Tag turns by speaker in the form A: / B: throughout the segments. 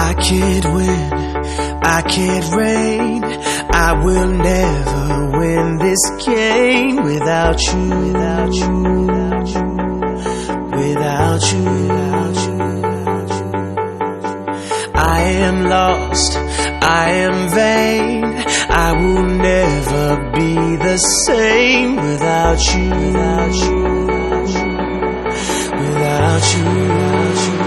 A: I can't win, I can't reign. I will never win this game without you, without you, without you, without you, without you, without you. I am lost, I am vain. I will never be the same without you, without you, without you, without you.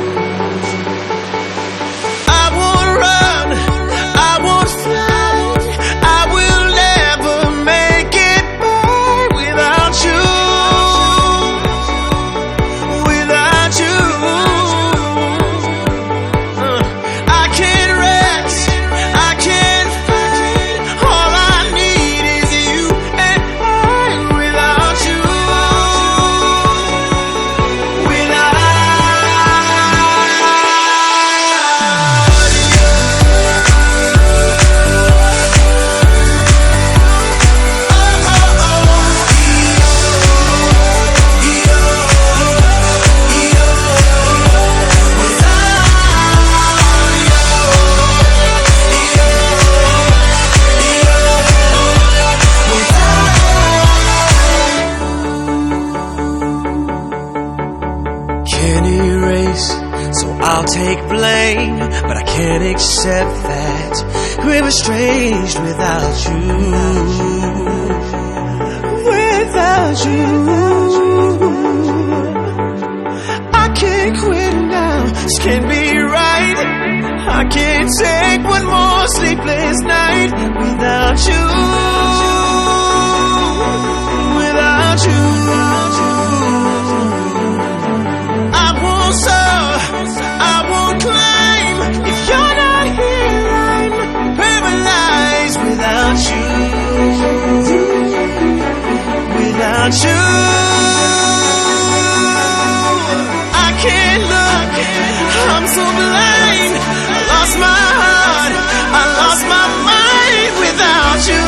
A: So I'll take blame, but I can't accept that we're estranged without you, without you. I can't quit now, this can't be right. I can't take one more sleepless night without you, without you. Without you, I can't look, I'm so blind. I lost my heart, I lost my mind without you.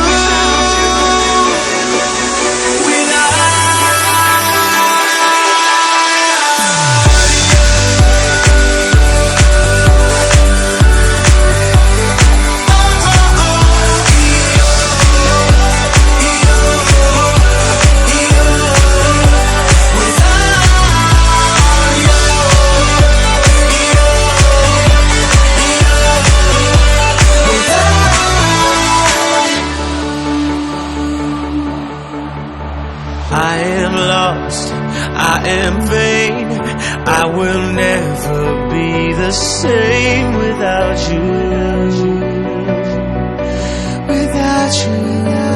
A: I am lost, I am vain. I will never be the same without you, without you.